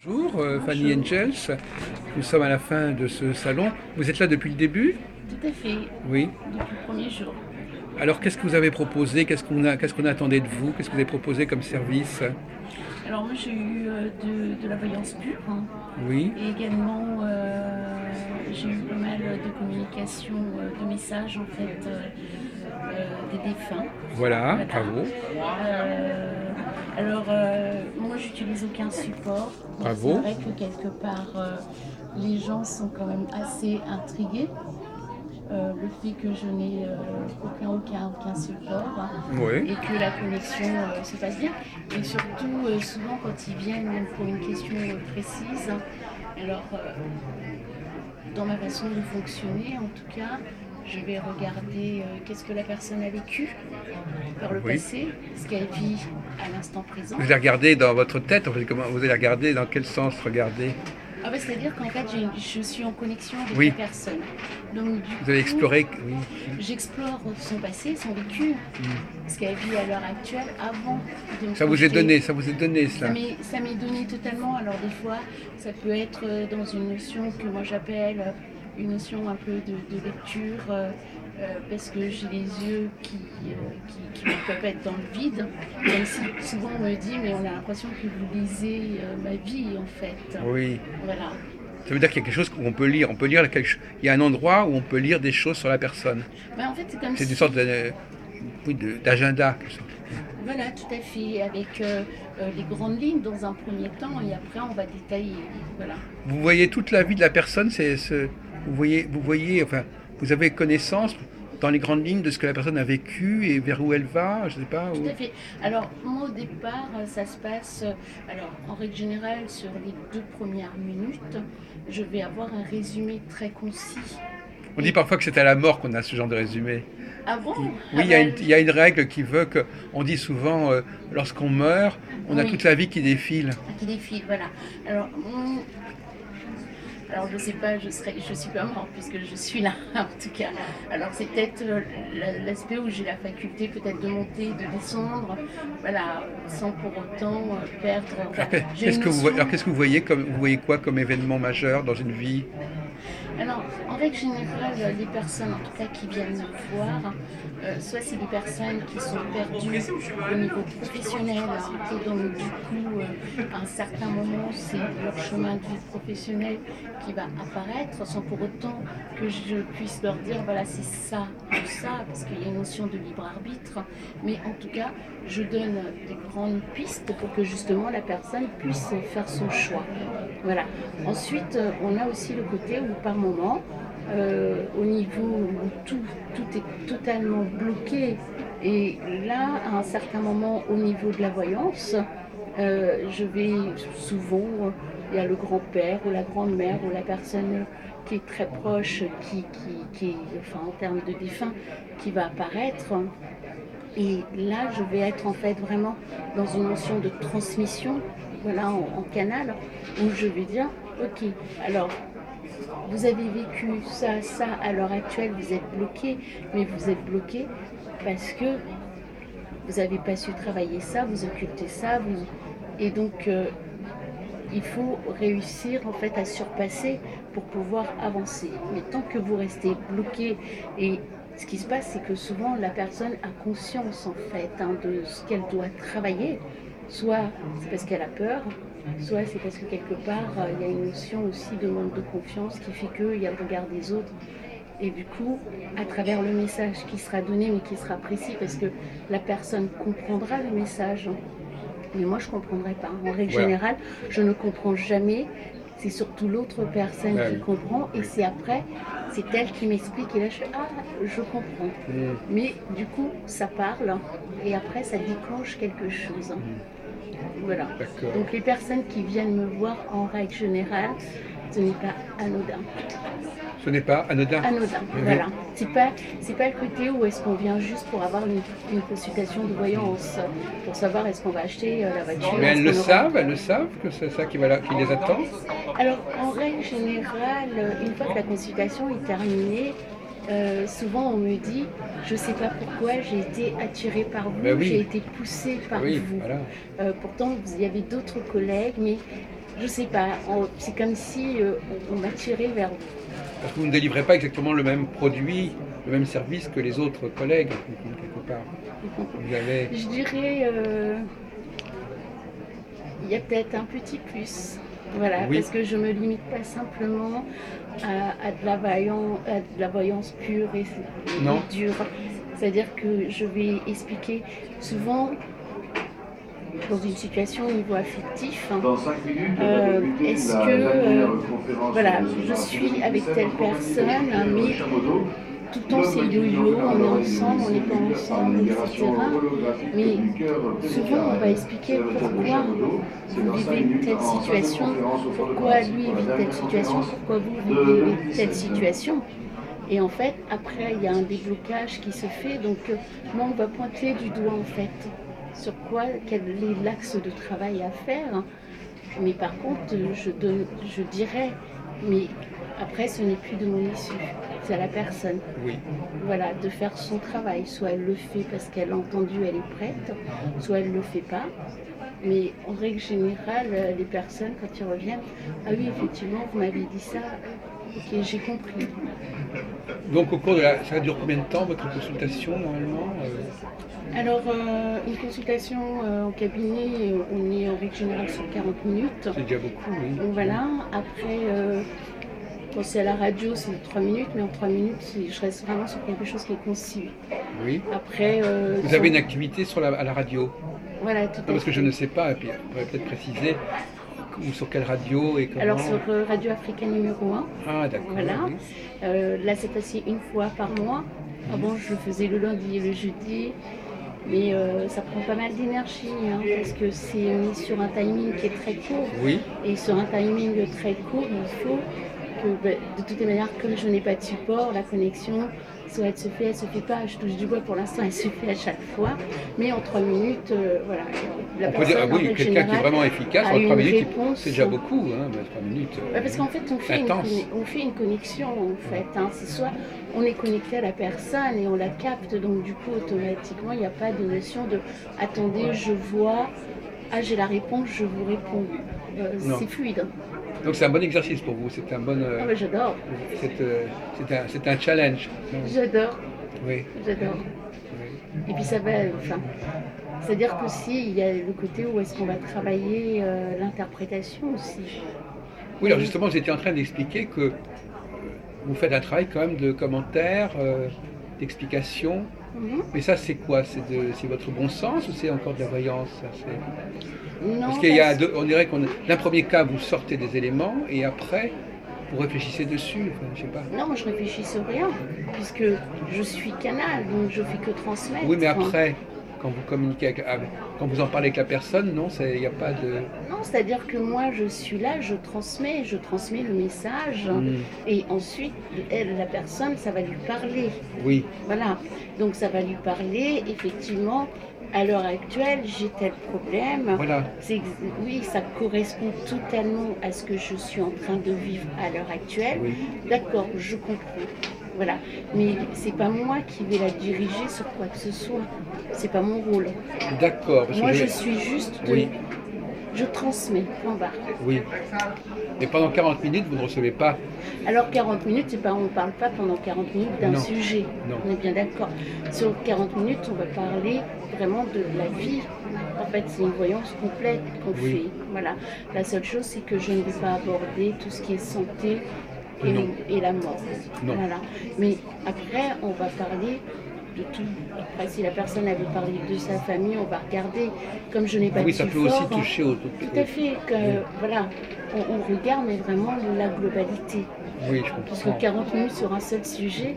Bonjour Fanny Bonjour, Angels, nous sommes à la fin de ce salon. Vous êtes là depuis le début? tout à fait, Oui. depuis le premier jour. Alors qu'est-ce que vous avez proposé? Qu'est-ce qu'on attendait de vous? Qu'est-ce que vous avez proposé comme service? Alors moi j'ai eu de la voyance pure, hein, Oui. et également j'ai eu pas mal de communication, de messages en fait des défunts. Voilà, Voilà. bravo. Moi j'utilise aucun support, mais c'est Bravo. vrai que quelque part les gens sont quand même assez intrigués. Le fait que je n'ai aucun support, hein, Oui. et que la connexion se passe bien. Et surtout, souvent quand ils viennent pour une question précise, alors dans ma façon de fonctionner en tout cas, je vais regarder qu'est-ce que la personne a vécu par le Oui. passé, ce qu'elle vit à l'instant présent. Vous allez regarder dans votre tête, en fait, comment vous allez regarder, dans quel sens regarder? Ah bah, c'est-à-dire qu'en fait, je suis en connexion avec la Oui. personne. Donc du Vous allez coup, explorer, oui. j'explore son passé, son vécu, ce qu'elle vit à l'heure actuelle avant de me projeter. Ça vous est donné cela. Ça m'est donné totalement. Alors des fois, ça peut être dans une notion que moi j'appelle une notion un peu de lecture, parce que j'ai les yeux qui peuvent être dans le vide. Même si souvent on me dit, mais on a l'impression que vous lisez ma vie en fait. Oui. Voilà. Ça veut dire qu'il y a quelque chose qu'on peut lire. On peut lire il y a un endroit où on peut lire des choses sur la personne. Mais en fait, c'est comme C'est une si. sorte oui, d'agenda. Quelque sorte. Voilà, tout à fait, avec les grandes lignes dans un premier temps et après on va détailler. Voilà. Vous voyez toute la vie de la personne, enfin, vous avez connaissance dans les grandes lignes de ce que la personne a vécu et vers où elle va, je sais pas. Tout à fait. Alors, moi au départ, ça se passe, alors en règle générale, sur les 2 premières minutes, je vais avoir un résumé très concis. On dit Et parfois que c'est à la mort qu'on a ce genre de résumé. avant, Oui, ah bah, il y a une règle qui veut que, on dit souvent, lorsqu'on meurt, on a oui, toute la vie qui défile. qui défile, voilà. Alors, alors je sais pas, je suis pas morte puisque je suis là en tout cas. Alors c'est peut-être l'aspect où j'ai la faculté peut-être de monter, de descendre, voilà, sans pour autant perdre. Enfin, j'ai une notion. Alors qu'est-ce que vous voyez quoi comme événement majeur dans une vie? Alors, en règle générale, les personnes, en tout cas, qui viennent me voir, soit c'est des personnes qui sont perdues au niveau professionnel, hein, et donc du coup, à un certain moment, c'est leur chemin de vie professionnel qui va apparaître, sans pour autant que je puisse leur dire, voilà, c'est ça ou ça, parce qu'il y a une notion de libre arbitre. Mais en tout cas, je donne des grandes pistes pour que justement la personne puisse faire son choix. Voilà. Ensuite, on a aussi le côté où par moment, au niveau où tout est totalement bloqué, et là, à un certain moment, au niveau de la voyance, je vais souvent, il y a le grand-père ou la grand-mère ou la personne qui est très proche, enfin en termes de défunt, qui va apparaître. Et là, je vais être en fait vraiment dans une notion de transmission, voilà, en canal, où je vais dire, ok, alors vous avez vécu ça à l'heure actuelle, vous êtes bloqué, mais vous êtes bloqué parce que vous n'avez pas su travailler ça, vous occultez ça, et donc il faut réussir en fait à surpasser pour pouvoir avancer. Mais tant que vous restez bloqué, et ce qui se passe, c'est que souvent la personne a conscience en fait, hein, de ce qu'elle doit travailler. Soit c'est parce qu'elle a peur, soit c'est parce que quelque part il y a une notion aussi de manque de confiance qui fait qu'il y a le regard des autres. Et du coup, à travers le message qui sera donné, mais qui sera précis, parce que la personne comprendra le message, mais moi je ne comprendrai pas. En règle Voilà. générale, je ne comprends jamais. C'est surtout l'autre personne Ah qui oui. comprend, et Oui. c'est après, c'est elle qui m'explique, et là je fais ah, je comprends. Mais du coup, ça parle, et après ça déclenche quelque chose. Voilà. D'accord. Donc les personnes qui viennent me voir en règle générale, ce n'est pas anodin. Ce n'est pas anodin. Anodin, Oui. voilà. C'est pas le côté où est-ce qu'on vient juste pour avoir une consultation de voyance, pour savoir est-ce qu'on va acheter la voiture, Mais est-ce qu'on aura. elles le savent que c'est ça qui les attend. Alors, en règle générale, une fois que la consultation est terminée, souvent on me dit, je ne sais pas pourquoi j'ai été attirée par Ben vous, j'ai oui, été poussée par oui, vous. voilà. Pourtant, il y avait d'autres collègues, mais Je sais pas, c'est comme si on m'a tiré vers vous. Parce que vous ne délivrez pas exactement le même produit, le même service que les autres collègues, quelque part. Vous avez... Je dirais, il y a peut-être un petit plus. Voilà, Oui, parce que je me limite pas simplement à de la voyance pure non, et dure. C'est-à-dire que je vais expliquer souvent dans une situation au niveau affectif, Dans 5 minutes, va débuter est-ce la que dernière conférence voilà, de ce je soir. suis avec telle personne, mais Chamodo, tout le temps c'est yo-yo, on est ensemble, on n'est pas ensemble, etc. Mais souvent on va expliquer pourquoi vous vivez telle situation, pourquoi lui vit telle situation, pourquoi vous vivez telle situation. Et en fait, après, il y a un déblocage qui se fait. Donc, moi, on va pointer du doigt, en fait, sur quel est l'axe de travail à faire. Mais par contre, je dirais, mais après, ce n'est plus de mon issue, c'est à la personne. oui. Voilà, de faire son travail. Soit elle le fait parce qu'elle a entendu, elle est prête, soit elle ne le fait pas. Mais en règle générale, les personnes, quand ils reviennent, ah oui, effectivement, vous m'avez dit ça, ok, j'ai compris. Donc au cours de la... Ça dure combien de temps votre consultation normalement Alors, une consultation en cabinet, on est en règle générale sur 40 minutes. C'est déjà beaucoup, oui. Donc voilà, après, bon, c'est à la radio, c'est 3 minutes, mais en 3 minutes, je reste vraiment sur quelque chose qui est concis. Oui. Après, Vous avez une activité à la radio? voilà, tout à Non, parce que je fait. ne sais pas, et puis on pourrait peut-être préciser ou sur quelle radio et comment. Alors, sur Radio Africa numéro 1, Ah d'accord, voilà. oui. Là, c'est passé une fois par mois. Avant, je le faisais le lundi et le jeudi. Mais ça prend pas mal d'énergie, hein, parce que c'est mis sur un timing qui est très court. Oui, Et sur un timing très court, il faut que, de toutes les manières, comme je n'ai pas de support, la connexion, soit elle se fait pas. Je touche du bois pour l'instant, elle se fait à chaque fois. Mais en 3 minutes, voilà. La on peut dire, ah personne, en oui, règle quelqu'un qui est générale, vraiment efficace, a en 3 une minutes, réponse. c'est déjà beaucoup, hein, mais 3 minutes. Ouais, parce qu'en fait, Intense. on fait une connexion, en fait. Hein. C'est soit on est connecté à la personne et on la capte, donc du coup, automatiquement, il n'y a pas de notion de attendez, je vois, ah, j'ai la réponse, je vous réponds. Non. C'est fluide. Donc c'est un bon exercice pour vous, c'est un bon, Ah, bah, j'adore, c'est un challenge. j'adore, Oui, j'adore. oui. Et puis ça va, enfin, c'est-à-dire qu'aussi, il y a le côté où est-ce qu'on va travailler l'interprétation aussi. Oui, alors justement, j'étais en train d'expliquer que vous faites un travail quand même de commentaires, d'explications. Mhm. Mais ça, c'est quoi? C'est votre bon sens ou c'est encore de la voyance ça, Non, Parce qu'il y a on dirait d'un premier cas, vous sortez des éléments et après, vous réfléchissez dessus. Enfin, je sais pas. non, moi je réfléchis sur rien, puisque je suis canal, donc je fais que transmettre. Oui, mais après, quand vous communiquez quand vous en parlez avec la personne, non, il n'y a pas de. Non, c'est-à-dire que moi je suis là, je transmets le message, et ensuite elle, la personne, ça va lui parler. Oui, Voilà, donc ça va lui parler, effectivement. À l'heure actuelle, j'ai tel problème. voilà. Oui, ça correspond totalement à ce que je suis en train de vivre à l'heure actuelle. Oui. D'accord, je comprends. Voilà, mais c'est pas moi qui vais la diriger sur quoi que ce soit. C'est pas mon rôle. D'accord. Parce Moi, que je suis juste Oui. je transmets, point barre. Oui. Et pendant 40 minutes, vous ne recevez pas. Alors 40 minutes, c'est pas, on ne parle pas pendant 40 minutes d'un Non. sujet. Non. On est bien d'accord. Sur 40 minutes, on va parler vraiment de la vie. En fait, c'est une voyance complète qu'on Oui. fait. Voilà. La seule chose, c'est que je ne vais pas aborder tout ce qui est santé Non. et la mort. Non. Voilà. Mais après, on va parler de tout. Après, si la personne avait parlé de sa famille, on va regarder. Comme je n'ai pas Oui, de ça peut support, aussi toucher au. tout à fait. Voilà. On regarde, mais vraiment la globalité. Oui, je Parce que comprends. 40 minutes sur un seul sujet,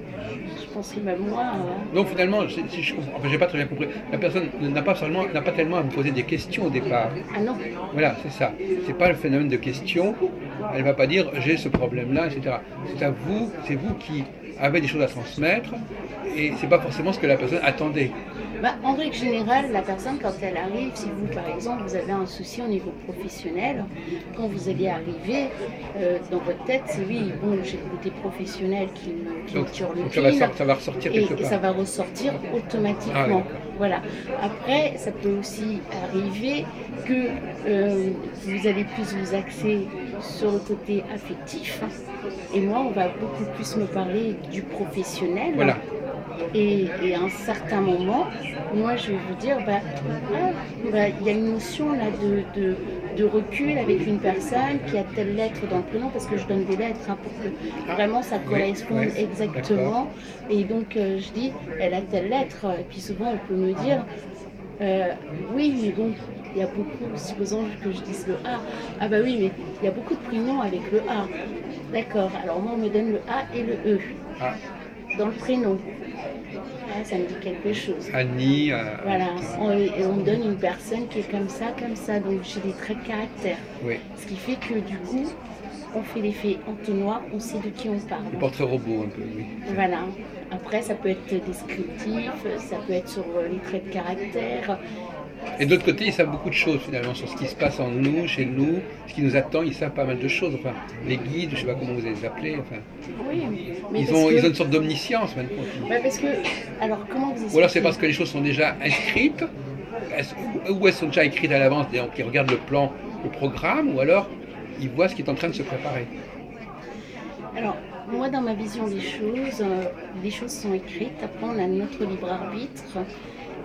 je pense que même moi. Donc finalement, si je comprends, enfin, j'ai pas très bien compris. La personne n'a pas tellement à vous poser des questions au départ. Ah non, Voilà, c'est ça. C'est pas le phénomène de question. Elle va pas dire j'ai ce problème-là, etc. C'est vous qui avez des choses à transmettre et c'est pas forcément ce que la personne attendait. En règle générale, la personne, quand elle arrive, si vous, par exemple, vous avez un souci au niveau professionnel, quand vous allez arriver, dans votre tête, c'est oui, bon, j'ai le côté professionnel qui me tire le donc clean, ça va ressortir quelque et part. ça va ressortir automatiquement. Voilà. Après, ça peut aussi arriver que vous allez plus vous axer sur le côté affectif, et moi, on va beaucoup plus me parler du professionnel. Voilà. Et à un certain moment, moi je vais vous dire, il y a une notion là de recul avec une personne qui a telle lettre dans le prénom, parce que je donne des lettres pour que vraiment ça corresponde exactement. Et donc je dis, elle a telle lettre, et puis souvent on peut me dire, oui, mais bon, il y a beaucoup, supposons que je dise le A, ah bah oui, mais il y a beaucoup de prénoms avec le A. D'accord, alors moi on me donne le A et le E dans le prénom. Ah, ça me dit quelque chose. Annie. Voilà, on me donne une personne qui est comme ça, donc j'ai des traits de caractère. Oui. Ce qui fait que du coup, on fait l'effet entonnoir, on sait de qui on parle. Le portrait robot un peu, oui. Voilà. Après, ça peut être descriptif, ça peut être sur les traits de caractère. Et de l'autre côté, ils savent beaucoup de choses finalement sur ce qui se passe en nous, chez nous, ce qui nous attend. Ils savent pas mal de choses. Enfin, les guides, je sais pas comment vous les appelez. Enfin, oui, mais ils ont une sorte d'omniscience maintenant. Parce que, alors comment vous expliquez? Ou alors c'est parce que les choses sont déjà inscrites, ou elles sont déjà écrites à l'avance, donc ils regardent le plan, le programme, ou alors ils voient ce qui est en train de se préparer. Alors, moi, dans ma vision des choses sont écrites. Après, on a notre libre arbitre,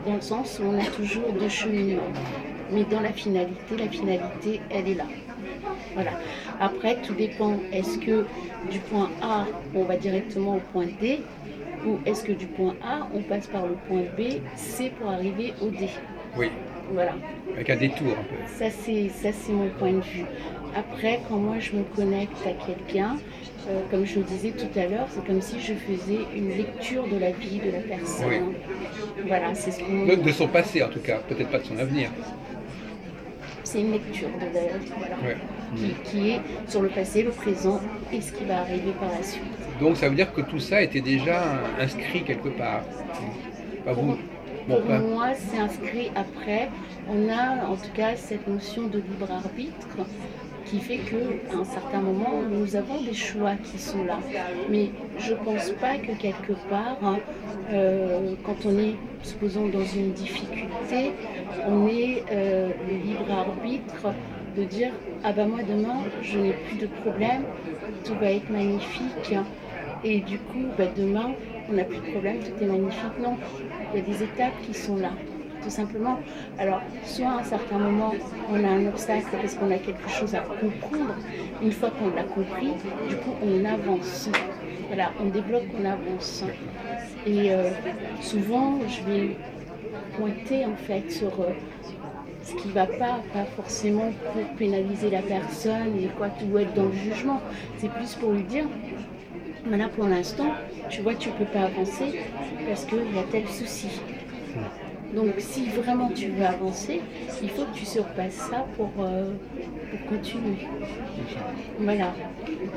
dans le sens où on a toujours deux cheminements. Mais dans la finalité, elle est là. Voilà. Après, tout dépend. Est-ce que du point A, on va directement au point D, ou est-ce que du point A, on passe par le point B, C pour arriver au D? Oui. Voilà. Avec un détour un peu. Ça, c'est mon point de vue. Après, quand moi, je me connecte à quelqu'un, comme je le disais tout à l'heure, c'est comme si je faisais une lecture de la vie de la personne. Oui. Voilà, c'est ce qu'on... De son passé en tout cas, peut-être pas de son avenir. C'est une lecture de la voilà, qui est sur le passé, le présent et ce qui va arriver par la suite. Donc ça veut dire que tout ça était déjà inscrit quelque part. Pour moi, c'est inscrit après. On a en tout cas cette notion de libre arbitre qui fait qu'à un certain moment, nous avons des choix qui sont là. Mais je ne pense pas que quelque part, quand on est, supposons, dans une difficulté, on ait le libre arbitre de dire « Ah ben moi demain, je n'ai plus de problème, tout va être magnifique. » Et du coup, demain, on n'a plus de problème, tout est magnifique. Non, il y a des étapes qui sont là, tout simplement. Alors, soit à un certain moment, on a un obstacle parce qu'on a quelque chose à comprendre. Une fois qu'on l'a compris, du coup, on avance. Voilà, on débloque, on avance. Et souvent, je vais pointer en fait sur ce qui ne va pas forcément pour pénaliser la personne et quoi, ou être dans le jugement. C'est plus pour lui dire, mais là pour l'instant, tu vois, tu ne peux pas avancer parce qu'il y a tel souci. Donc si vraiment tu veux avancer, il faut que tu surpasses ça pour continuer. Voilà.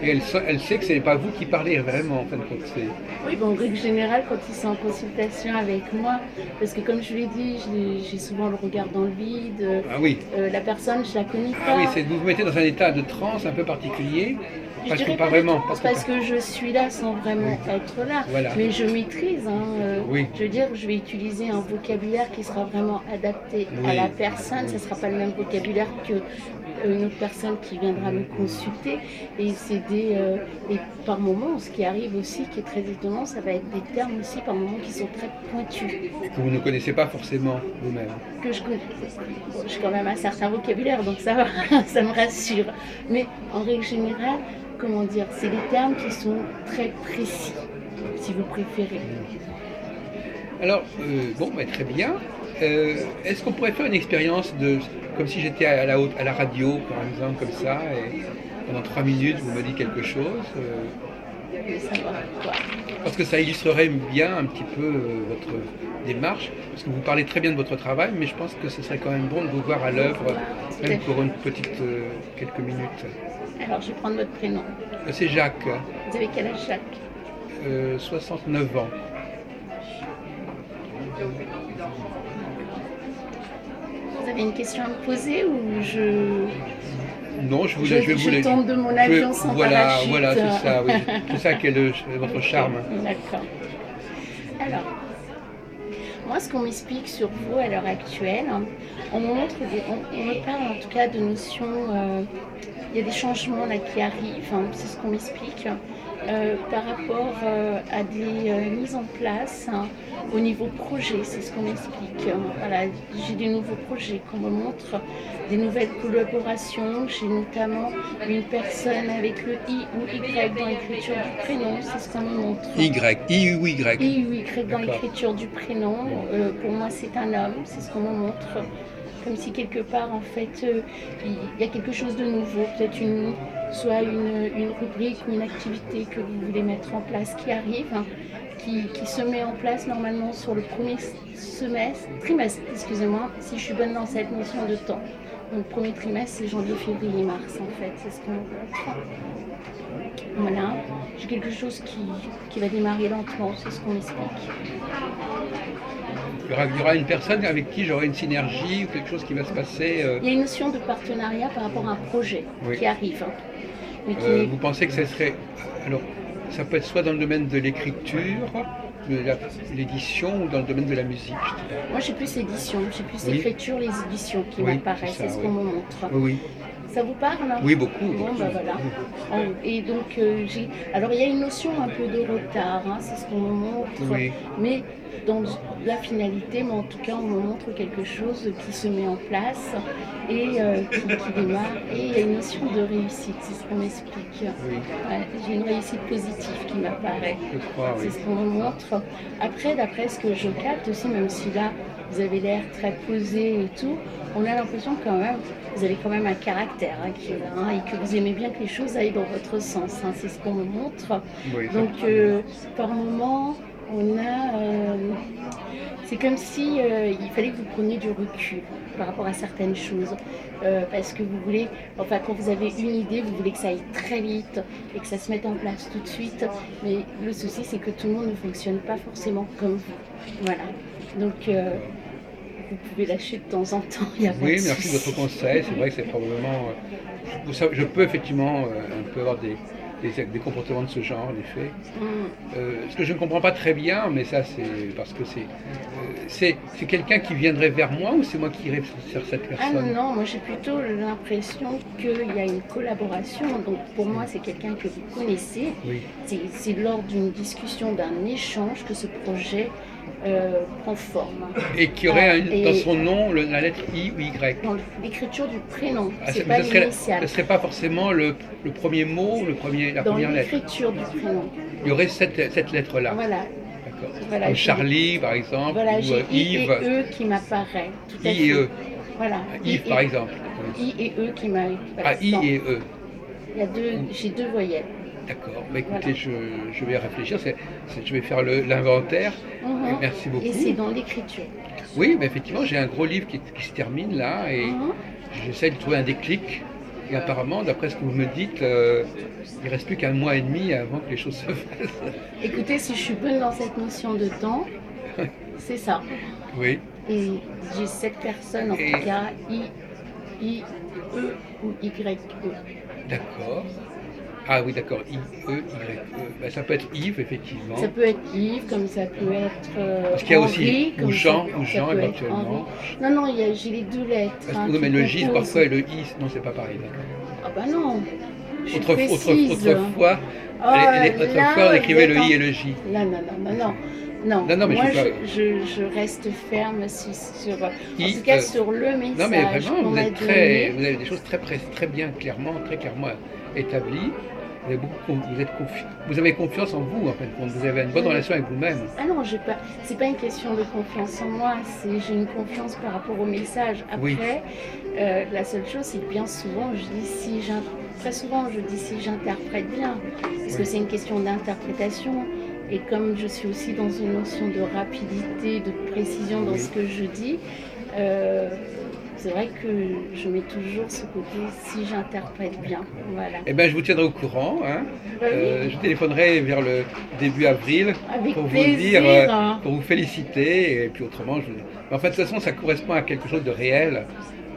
Et elle sait que ce n'est pas vous qui parlez vraiment en fin de compte. Oui, en règle générale, quand ils sont en consultation avec moi, parce que comme je l'ai dit, j'ai souvent le regard dans le vide. Ah oui. La personne, je la connais pas. Ah oui, vous vous mettez dans un état de transe un peu particulier. Je dirais pas vraiment, parce que je suis là sans vraiment être là, voilà. Mais je maîtrise. Je veux dire, je vais utiliser un vocabulaire qui sera vraiment adapté à la personne. Ça ne sera pas le même vocabulaire qu'une autre personne qui viendra me consulter. Et c'est et par moments, ce qui arrive aussi, qui est très étonnant, ça va être des termes aussi par moments qui sont très pointus. Et que vous ne connaissez pas forcément vous-même. Que je connais. Bon, j'ai quand même un certain vocabulaire, donc ça va, ça me rassure. Mais en règle générale, comment dire, c'est des termes qui sont très précis, si vous préférez. Alors, très bien. Est-ce qu'on pourrait faire une expérience comme si j'étais à la radio, par exemple, comme ça, et pendant 3 minutes, vous me dites quelque chose parce que ça illustrerait bien un petit peu votre démarche, parce que vous parlez très bien de votre travail, mais je pense que ce serait quand même bon de vous voir à l'œuvre, même pour une petite quelques minutes. Alors, je vais prendre votre prénom. C'est Jacques. Vous avez quel âge, Jacques? 69 ans. Vous avez une question à me poser ou Non, je voulais. tombe de mon avion sans parachute. Voilà, c'est ça, oui. C'est ça qui est votre charme. D'accord. Alors, moi, ce qu'on m'explique sur vous à l'heure actuelle, on me montre, on me parle en tout cas de notions. Il y a des changements là qui arrivent, c'est ce qu'on m'explique, par rapport à des mises en place au niveau projet, c'est ce qu'on m'explique. Voilà, j'ai des nouveaux projets qu'on me montre, des nouvelles collaborations. J'ai notamment une personne avec le I ou Y dans l'écriture du prénom, c'est ce qu'on me montre. I ou Y. I ou Y dans l'écriture du prénom. Pour moi, c'est un homme, c'est ce qu'on me montre. Comme si quelque part, en fait, il y a quelque chose de nouveau, peut-être soit une rubrique ou une activité que vous voulez mettre en place qui arrive, qui se met en place normalement sur le premier trimestre, excusez-moi, si je suis bonne dans cette notion de temps. Donc, le premier trimestre, c'est janvier, février, mars, en fait, c'est ce qu'on montre. Voilà, j'ai quelque chose qui va démarrer lentement, c'est ce qu'on explique. Il y aura une personne avec qui j'aurai une synergie ou quelque chose qui va se passer. Il y a une notion de partenariat par rapport à un projet qui arrive. Mais vous pensez que ce serait... Alors, ça peut être soit dans le domaine de l'écriture, de l'édition ou dans le domaine de la musique, je dirais. Moi, j'ai plus édition, j'ai plus écriture, les éditions qui m'apparaissent, c'est ce qu'on me montre. Oui. Ça vous parle? Oui, beaucoup. Bon, ben voilà. Et donc, alors, il y a une notion un peu de retard, c'est ce qu'on me montre. Oui. Mais dans la finalité, mais en tout cas, on me montre quelque chose qui se met en place et qui démarre. Et il y a une notion de réussite, c'est ce qu'on m'explique. Oui. Ouais, j'ai une réussite positive qui m'apparaît. Je crois, oui. C'est ce qu'on me montre. Après, d'après ce que je capte aussi, même si là, vous avez l'air très posé et tout, on a l'impression quand même, vous avez quand même un caractère qui est là, et que vous aimez bien que les choses aillent dans votre sens. C'est ce qu'on me montre. Oui, donc, par moment, on a... c'est comme si il fallait que vous preniez du recul par rapport à certaines choses. Parce que vous voulez, enfin quand vous avez une idée, vous voulez que ça aille très vite et que ça se mette en place tout de suite. Mais le souci, c'est que tout le monde ne fonctionne pas forcément comme vous. Voilà. Donc, vous pouvez lâcher de temps en temps. Oui, merci de votre conseil. C'est vrai que c'est probablement... je peux effectivement un peu avoir des comportements de ce genre, en effet. Ce que je ne comprends pas très bien, mais ça c'est parce que c'est quelqu'un qui viendrait vers moi ou c'est moi qui irais sur cette personne? Non, moi j'ai plutôt l'impression qu'il y a une collaboration. Donc pour moi c'est quelqu'un que vous connaissez. Oui. C'est lors d'une discussion, d'un échange que ce projet prend forme. Et qui aurait dans son nom la lettre I ou Y. Dans l'écriture du prénom, c'est pas l'initiale. Ce ne serait pas forcément le premier mot, la première lettre. Dans l'écriture du prénom. Il y aurait cette lettre-là. Voilà. D'accord. Voilà, comme Charlie, par exemple, voilà, ou j'ai Yves. I et E qui m'apparaît. Tout à I et fait. E. Voilà. Yves, par exemple. I et E qui m'apparaît. Ah, I et E. J'ai deux voyelles. D'accord. Bah, écoutez, voilà. je vais réfléchir. Je vais faire l'inventaire. Merci beaucoup. Et c'est dans l'écriture. Oui, mais effectivement, j'ai un gros livre qui se termine là et j'essaie de trouver un déclic. Et apparemment, d'après ce que vous me dites, il ne reste plus qu'un mois et demi avant que les choses se fassent. Écoutez, si je suis bonne dans cette notion de temps, c'est ça. Oui. Et j'ai cette personne, en tout cas, I, E ou Y, E. D'accord. Ah oui, d'accord, I, E, Y, E. Ben, ça peut être Yves, effectivement. Ça peut être Yves, comme ça peut être parce qu'il y a Henri, aussi ou Jean éventuellement. Non, j'ai les deux lettres. Oui, mais le J, parfois, et le I, non, c'est pas pareil. Ah bah non. Autrefois, on écrivait le I et le J. Non, mais moi je reste ferme sur en tout cas sur le message. Non mais vraiment, vous avez des choses très clairement établies. Vous avez confiance en vous, en fait. Vous avez une bonne relation avec vous-même. Ah non, c'est pas une question de confiance en moi, j'ai une confiance par rapport au message. Après, la seule chose, c'est que bien souvent, très souvent, je dis si j'interprète bien, parce que c'est une question d'interprétation. Et comme je suis aussi dans une notion de rapidité, de précision dans ce que je dis, vous c'est vrai que je mets toujours ce côté si j'interprète bien. Voilà. Eh bien, je vous tiendrai au courant. Hein. Bah oui. Je téléphonerai vers le début avril Avec pour vous plaisir. dire, pour vous féliciter. Et puis autrement, mais en fait, de toute façon, ça correspond à quelque chose de réel.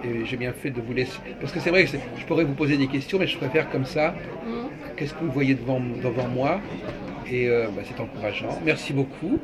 Et j'ai bien fait de vous laisser. Parce que c'est vrai que je pourrais vous poser des questions, mais je préfère comme ça. Mm. Qu'est-ce que vous voyez devant moi? Et c'est encourageant. Merci beaucoup.